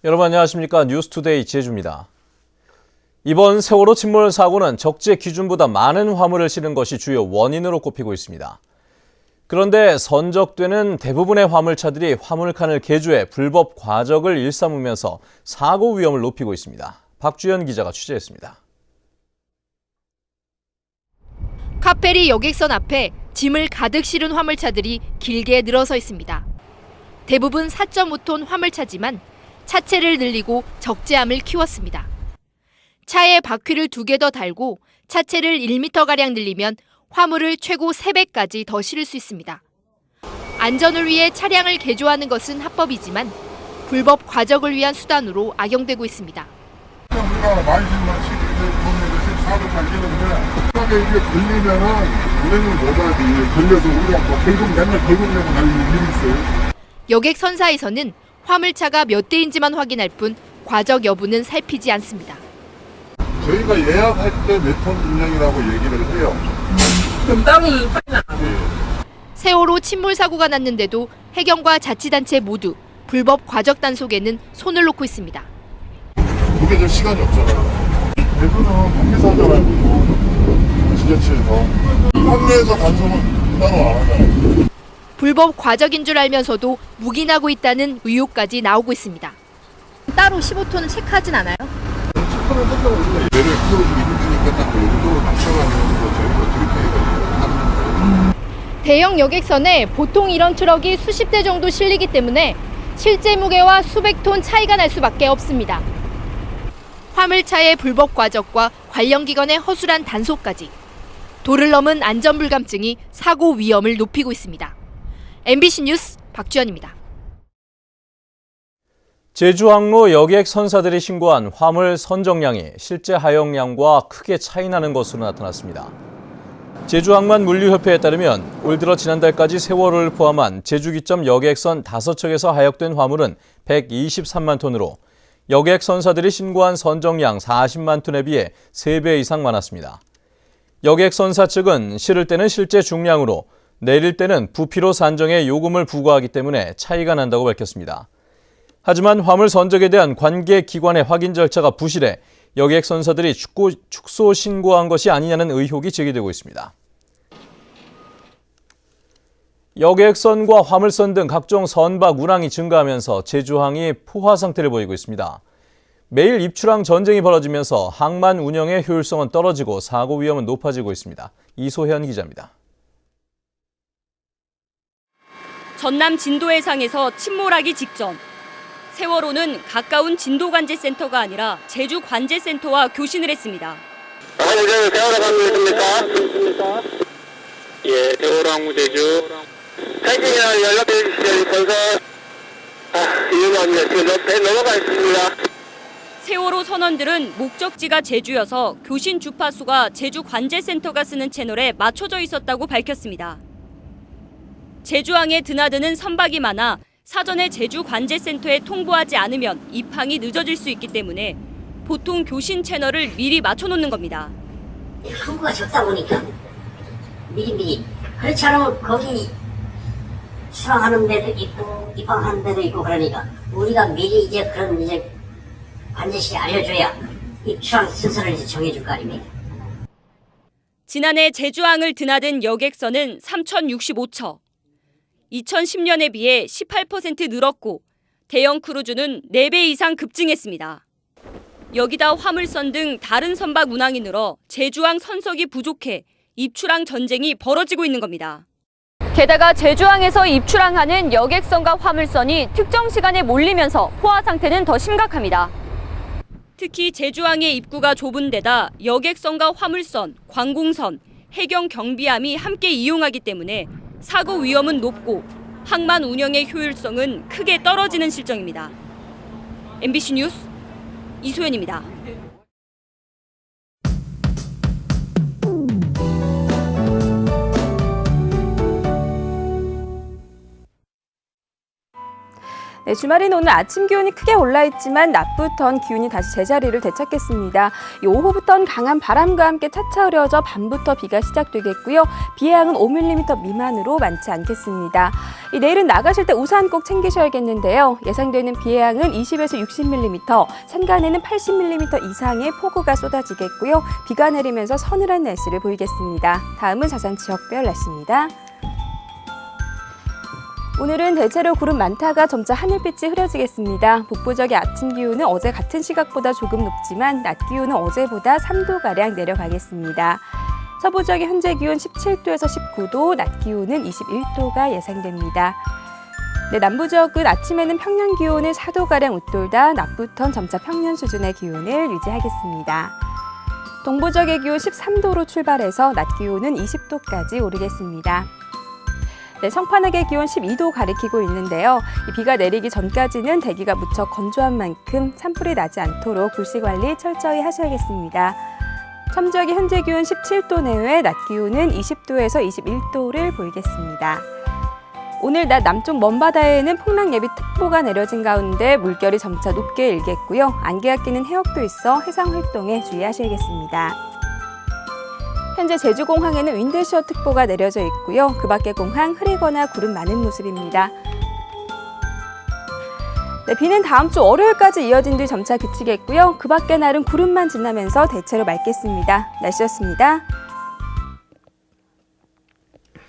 여러분 안녕하십니까? 뉴스투데이 제주입니다. 이번 세월호 침몰 사고는 적재 기준보다 많은 화물을 실은 것이 주요 원인으로 꼽히고 있습니다. 그런데 선적되는 대부분의 화물차들이 화물칸을 개조해 불법 과적을 일삼으면서 사고 위험을 높이고 있습니다. 박주연 기자가 취재했습니다. 카페리 여객선 앞에 짐을 가득 실은 화물차들이 길게 늘어서 있습니다. 대부분 4.5톤 화물차지만 차체를 늘리고 적재함을 키웠습니다. 차에 바퀴를 2개 더 달고 차체를 1m가량 늘리면 화물을 최고 3배까지 더 실을 수 있습니다. 안전을 위해 차량을 개조하는 것은 합법이지만 불법 과적을 위한 수단으로 악용되고 있습니다. 우리가 많이 보면 사고 발견인데 차가 이게 걸리면은 운행을 못하지. 걸려서 우리가 결국 맨날 결국 내고 다니는 일이 있어요. 여객선사에서는 화물차가 몇 대인지만 확인할 뿐 과적 여부는 살피지 않습니다. 저희가 예약할 때 몇 톤 운행이라고 얘기를 해요. 그럼 따로 확인 안 하고? 세월호 침몰 사고가 났는데도 해경과 자치단체 모두 불법 과적 단속에는 손을 놓고 있습니다. 그게 좀 시간이 없잖아요. 대부분 관계사들하고 지자체에서 판매해서 단속은 따로 안 하잖아요. 불법 과적인 줄 알면서도 묵인하고 있다는 의혹까지 나오고 있습니다. 따로 15톤은 체크하진 않아요? 체크는 한다고 우리가 얘를 풀어주기 힘드니까 딱 여기도 맞춰가지고 저희가 그렇게 해가지고 대형 여객선에 보통 이런 트럭이 수십 대 정도 실리기 때문에 실제 무게와 수백 톤 차이가 날 수밖에 없습니다. 화물차의 불법 과적과 관련 기관의 허술한 단속까지 도를 넘은 안전불감증이 사고 위험을 높이고 있습니다. MBC 뉴스 박주연입니다. 제주항로 여객 선사들이 신고한 화물 선정량이 실제 하역량과 크게 차이 나는 것으로 나타났습니다. 제주항만물류협회에 따르면 올 들어 지난달까지 세월호를 포함한 제주기점 여객선 5척에서 하역된 화물은 123만 톤으로 여객 선사들이 신고한 선정량 40만 톤에 비해 3배 이상 많았습니다. 여객 선사 측은 실을 때는 실제 중량으로 내릴 때는 부피로 산정해 요금을 부과하기 때문에 차이가 난다고 밝혔습니다. 하지만 화물 선적에 대한 관계 기관의 확인 절차가 부실해 여객 선사들이 축소 신고한 것이 아니냐는 의혹이 제기되고 있습니다. 여객선과 화물선 등 각종 선박 운항이 증가하면서 제주항이 포화 상태를 보이고 있습니다. 매일 입출항 전쟁이 벌어지면서 항만 운영의 효율성은 떨어지고 사고 위험은 높아지고 있습니다. 이소현 기자입니다. 전남 진도해상에서 침몰하기 직전 세월호는 가까운 진도관제센터가 아니라 제주관제센터와 교신을 했습니다. 항무제주 세월호 가고 있습니까? 예, 세월호 항무제주. 타이밍이랑 연락해 주시죠. 벌써 이유가 지금 넘어가 있습니다. 세월호 선원들은 목적지가 제주여서 교신 주파수가 제주관제센터가 쓰는 채널에 맞춰져 있었다고 밝혔습니다. 제주항에 드나드는 선박이 많아 사전에 제주관제센터에 통보하지 않으면 입항이 늦어질 수 있기 때문에 보통 교신 채널을 미리 맞춰놓는 겁니다. 항구가 적다 보니까 미리 그렇지 않으면 거기 수항하는 데도 있고 입항하는 데도 있고 그러니까 우리가 미리 이제 그런 이제 관제실에 알려줘야 입출항 순서를 이제 정해줄 거 아닙니까? 지난해 제주항을 드나든 여객선은 3,065척. 2010년에 비해 18% 늘었고 대형 크루즈는 4배 이상 급증했습니다. 여기다 화물선 등 다른 선박 운항이 늘어 제주항 선석이 부족해 입출항 전쟁이 벌어지고 있는 겁니다. 게다가 제주항에서 입출항하는 여객선과 화물선이 특정 시간에 몰리면서 포화 상태는 더 심각합니다. 특히 제주항의 입구가 좁은 데다 여객선과 화물선, 관공선, 해경 경비함이 함께 이용하기 때문에 사고 위험은 높고 항만 운영의 효율성은 크게 떨어지는 실정입니다. MBC 뉴스 이소연입니다. 네, 주말에는 오늘 아침 기온이 크게 올라있지만 낮부턴 기온이 다시 제자리를 되찾겠습니다. 오후부터는 강한 바람과 함께 차차 흐려져 밤부터 비가 시작되겠고요. 비의 양은 5mm 미만으로 많지 않겠습니다. 내일은 나가실 때 우산 꼭 챙기셔야겠는데요. 예상되는 비의 양은 20에서 60mm, 산간에는 80mm 이상의 폭우가 쏟아지겠고요. 비가 내리면서 서늘한 날씨를 보이겠습니다. 다음은 자산 지역별 날씨입니다. 오늘은 대체로 구름 많다가 점차 하늘빛이 흐려지겠습니다. 북부적의 아침 기온은 어제 같은 시각보다 조금 높지만 낮 기온은 어제보다 3도가량 내려가겠습니다. 서부적의 현재 기온 17도에서 19도, 낮 기온은 21도가 예상됩니다. 네, 남부적은 아침에는 평년 기온을 4도가량 웃돌다 낮부턴 점차 평년 수준의 기온을 유지하겠습니다. 동부적의 기온 13도로 출발해서 낮 기온은 20도까지 오르겠습니다. 네, 성판악의 기온 12도 가리키고 있는데요. 비가 내리기 전까지는 대기가 무척 건조한 만큼 산불이 나지 않도록 불씨 관리 철저히 하셔야겠습니다. 첨지역의 현재 기온 17도 내외, 낮 기온은 20도에서 21도를 보이겠습니다. 오늘 낮 남쪽 먼바다에는 풍랑 예비 특보가 내려진 가운데 물결이 점차 높게 일겠고요. 안개가 끼는 해역도 있어 해상 활동에 주의하셔야겠습니다. 현재 제주공항에는 윈드시어 특보가 내려져 있고요. 그 밖의 공항 흐리거나 구름 많은 모습입니다. 네, 비는 다음 주 월요일까지 이어진 뒤 점차 그치겠고요. 그 밖의 날은 구름만 지나면서 대체로 맑겠습니다. 날씨였습니다.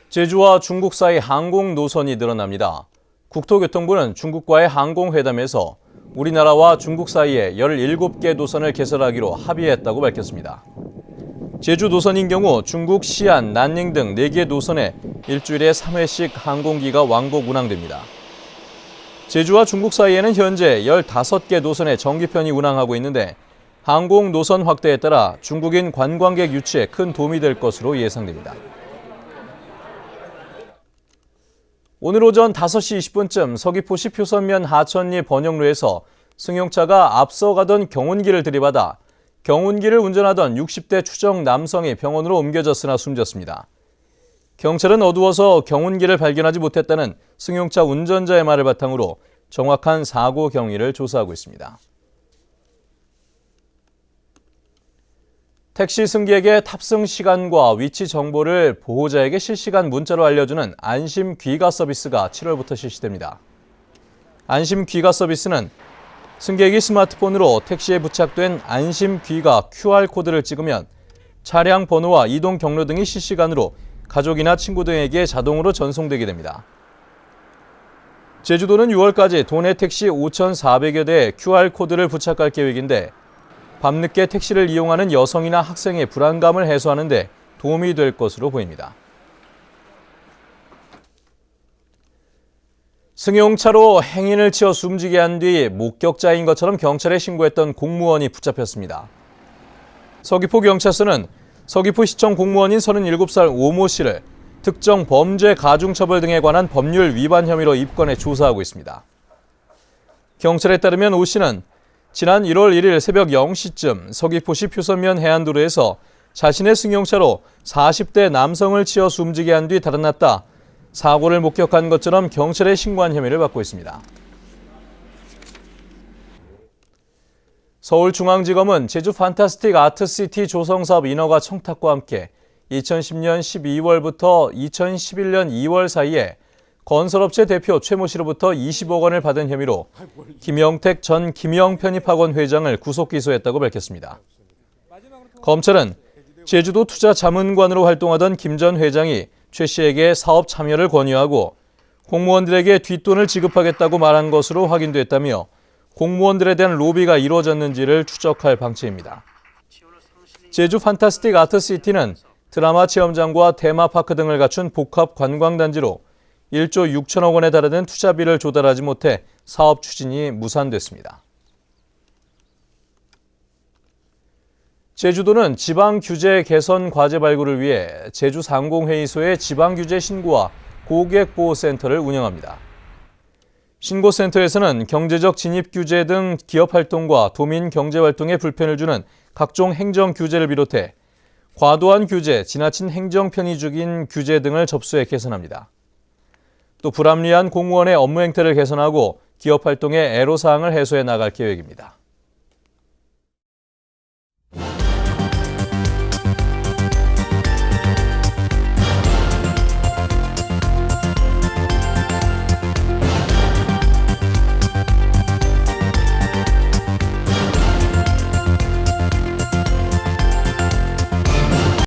제주와 중국 사이 항공 노선이 늘어납니다. 국토교통부는 중국과의 항공회담에서 우리나라와 중국 사이에 17개 노선을 개설하기로 합의했다고 밝혔습니다. 제주 노선인 경우 중국 시안, 난닝 등 4개 노선에 일주일에 3회씩 항공기가 왕복 운항됩니다. 제주와 중국 사이에는 현재 15개 노선의 정기편이 운항하고 있는데 항공 노선 확대에 따라 중국인 관광객 유치에 큰 도움이 될 것으로 예상됩니다. 오늘 오전 5시 20분쯤 서귀포시 표선면 하천리 번영로에서 승용차가 앞서가던 경운기를 들이받아 경운기를 운전하던 60대 추정 남성이 병원으로 옮겨졌으나 숨졌습니다. 경찰은 어두워서 경운기를 발견하지 못했다는 승용차 운전자의 말을 바탕으로 정확한 사고 경위를 조사하고 있습니다. 택시 승객의 탑승 시간과 위치 정보를 보호자에게 실시간 문자로 알려주는 안심 귀가 서비스가 7월부터 실시됩니다. 안심 귀가 서비스는 승객이 스마트폰으로 택시에 부착된 안심 귀가 QR코드를 찍으면 차량 번호와 이동 경로 등이 실시간으로 가족이나 친구 등에게 자동으로 전송되게 됩니다. 제주도는 6월까지 도내 택시 5,400여 대에 QR코드를 부착할 계획인데 밤늦게 택시를 이용하는 여성이나 학생의 불안감을 해소하는 데 도움이 될 것으로 보입니다. 승용차로 행인을 치어 숨지게 한 뒤 목격자인 것처럼 경찰에 신고했던 공무원이 붙잡혔습니다. 서귀포경찰서는 서귀포시청 공무원인 37살 오모 씨를 특정 범죄 가중처벌 등에 관한 법률 위반 혐의로 입건해 조사하고 있습니다. 경찰에 따르면 오 씨는 지난 1월 1일 새벽 0시쯤 서귀포시 표선면 해안도로에서 자신의 승용차로 40대 남성을 치어 숨지게 한 뒤 달아났다 사고를 목격한 것처럼 경찰에 신고한 혐의를 받고 있습니다. 서울중앙지검은 제주 판타스틱 아트시티 조성사업 인허가 청탁과 함께 2010년 12월부터 2011년 2월 사이에 건설업체 대표 최모 씨로부터 20억 원을 받은 혐의로 김영택 전 김영편입학원 회장을 구속 기소했다고 밝혔습니다. 검찰은 제주도 투자자문관으로 활동하던 김 전 회장이 최 씨에게 사업 참여를 권유하고 공무원들에게 뒷돈을 지급하겠다고 말한 것으로 확인됐다며 공무원들에 대한 로비가 이루어졌는지를 추적할 방침입니다. 제주 판타스틱 아트시티는 드라마 체험장과 테마파크 등을 갖춘 복합 관광단지로 1조 6천억 원에 달하는 투자비를 조달하지 못해 사업 추진이 무산됐습니다. 제주도는 지방규제 개선 과제 발굴을 위해 제주상공회의소의 지방규제 신고와 고객보호센터를 운영합니다. 신고센터에서는 경제적 진입규제 등 기업활동과 도민 경제활동에 불편을 주는 각종 행정규제를 비롯해 과도한 규제, 지나친 행정 편의 중인 규제 등을 접수해 개선합니다. 또 불합리한 공무원의 업무 행태를 개선하고 기업 활동의 애로사항을 해소해 나갈 계획입니다.